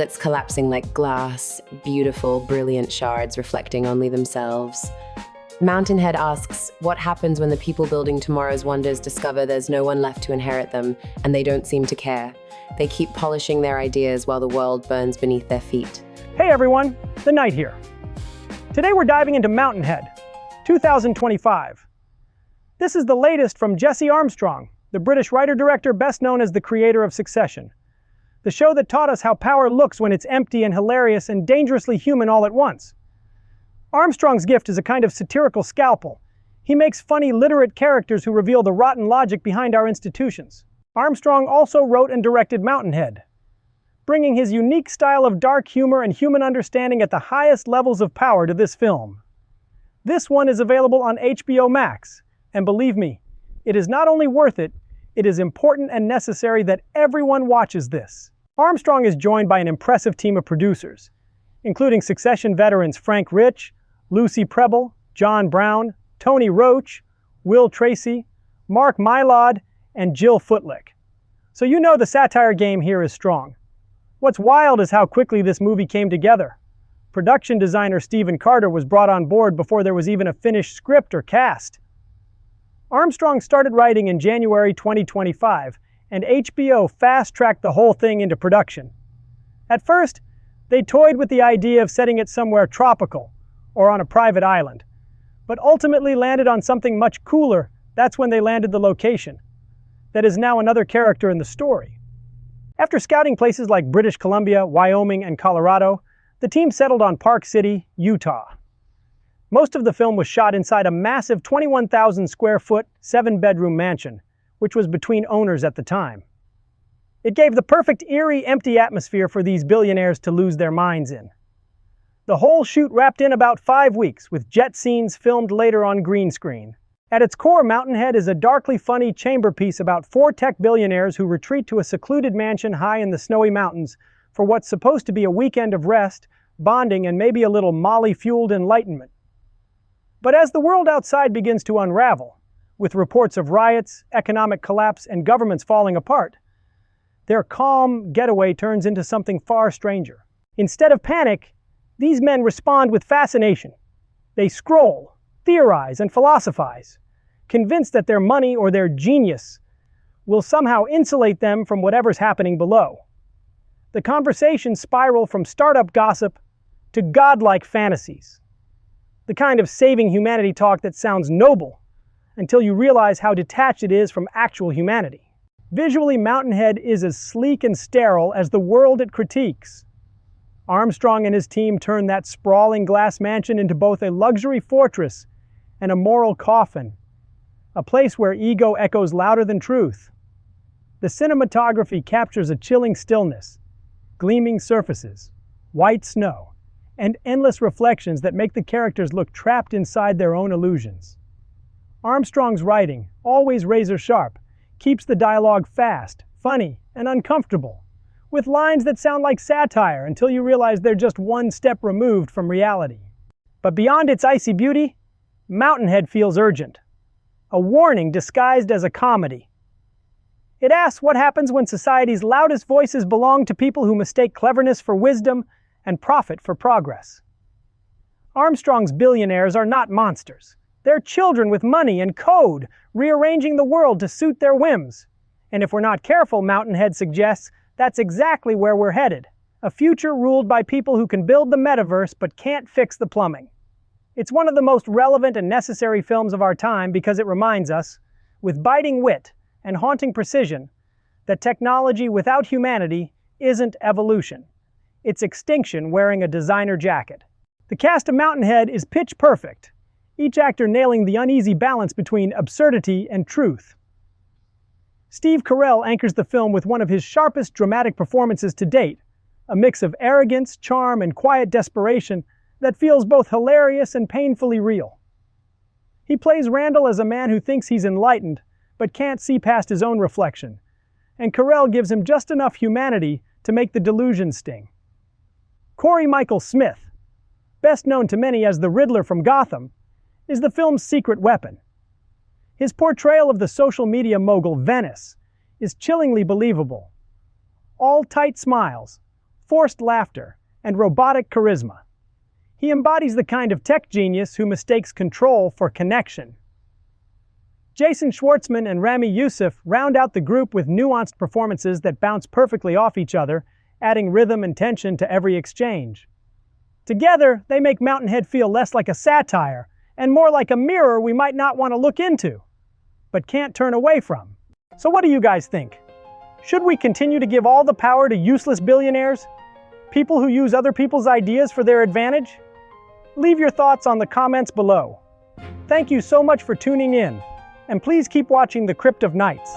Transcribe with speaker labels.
Speaker 1: planets collapsing like glass, beautiful, brilliant shards reflecting only themselves. Mountainhead asks, what happens when the people building tomorrow's wonders discover there's no one left to inherit them, and they don't seem to care? They keep polishing their ideas while the world burns beneath their feet.
Speaker 2: Hey everyone, The Knight here. Today we're diving into Mountainhead, 2025. This is the latest from Jesse Armstrong, the British writer-director best known as the creator of Succession, the show that taught us how power looks when it's empty and hilarious and dangerously human all at once. Armstrong's gift is a kind of satirical scalpel. He makes funny, literate characters who reveal the rotten logic behind our institutions. Armstrong also wrote and directed Mountainhead, bringing his unique style of dark humor and human understanding at the highest levels of power to this film. This one is available on HBO Max, and believe me, it is not only worth it, it is important and necessary that everyone watches this. Armstrong is joined by an impressive team of producers, including Succession veterans Frank Rich, Lucy Prebble, John Brown, Tony Roach, Will Tracy, Mark Mylod, and Jill Footlick. So you know the satire game here is strong. What's wild is how quickly this movie came together. Production designer Stephen Carter was brought on board before there was even a finished script or cast. Armstrong started writing in January 2025, and HBO fast-tracked the whole thing into production. At first, they toyed with the idea of setting it somewhere tropical, or on a private island, but ultimately landed on something much cooler. That's when they landed the location. That is now another character in the story. After scouting places like British Columbia, Wyoming, and Colorado, the team settled on Park City, Utah. Most of the film was shot inside a massive 21,000 square foot, 7-bedroom mansion, which was between owners at the time. It gave the perfect eerie, empty atmosphere for these billionaires to lose their minds in. The whole shoot wrapped in about 5 weeks, with jet scenes filmed later on green screen. At its core, Mountainhead is a darkly funny chamber piece about 4 tech billionaires who retreat to a secluded mansion high in the snowy mountains for what's supposed to be a weekend of rest, bonding, and maybe a little Molly-fueled enlightenment. But as the world outside begins to unravel, with reports of riots, economic collapse, and governments falling apart, their calm getaway turns into something far stranger. Instead of panic, these men respond with fascination. They scroll, theorize, and philosophize, convinced that their money or their genius will somehow insulate them from whatever's happening below. The conversations spiral from startup gossip to godlike fantasies. The kind of saving humanity talk that sounds noble until you realize how detached it is from actual humanity. Visually, Mountainhead is as sleek and sterile as the world it critiques. Armstrong and his team turned that sprawling glass mansion into both a luxury fortress and a moral coffin, a place where ego echoes louder than truth. The cinematography captures a chilling stillness, gleaming surfaces, white snow, and endless reflections that make the characters look trapped inside their own illusions. Armstrong's writing, always razor-sharp, keeps the dialogue fast, funny, and uncomfortable, with lines that sound like satire until you realize they're just one step removed from reality. But beyond its icy beauty, Mountainhead feels urgent, a warning disguised as a comedy. It asks what happens when society's loudest voices belong to people who mistake cleverness for wisdom and profit for progress. Armstrong's billionaires are not monsters. They're children with money and code, rearranging the world to suit their whims. And if we're not careful, Mountainhead suggests, that's exactly where we're headed. A future ruled by people who can build the metaverse but can't fix the plumbing. It's one of the most relevant and necessary films of our time because it reminds us, with biting wit and haunting precision, that technology without humanity isn't evolution. It's extinction wearing a designer jacket. The cast of Mountainhead is pitch perfect, each actor nailing the uneasy balance between absurdity and truth. Steve Carell anchors the film with one of his sharpest dramatic performances to date, a mix of arrogance, charm, and quiet desperation that feels both hilarious and painfully real. He plays Randall as a man who thinks he's enlightened, but can't see past his own reflection, and Carell gives him just enough humanity to make the delusion sting. Cory Michael Smith, best known to many as the Riddler from Gotham, is the film's secret weapon. His portrayal of the social media mogul Venice is chillingly believable. All tight smiles, forced laughter, and robotic charisma. He embodies the kind of tech genius who mistakes control for connection. Jason Schwartzman and Ramy Youssef round out the group with nuanced performances that bounce perfectly off each other, adding rhythm and tension to every exchange. Together, they make Mountainhead feel less like a satire and more like a mirror we might not want to look into, but can't turn away from. So what do you guys think? Should we continue to give all the power to useless billionaires? People who use other people's ideas for their advantage? Leave your thoughts on the comments below. Thank you so much for tuning in, and please keep watching The Crypt of Nights.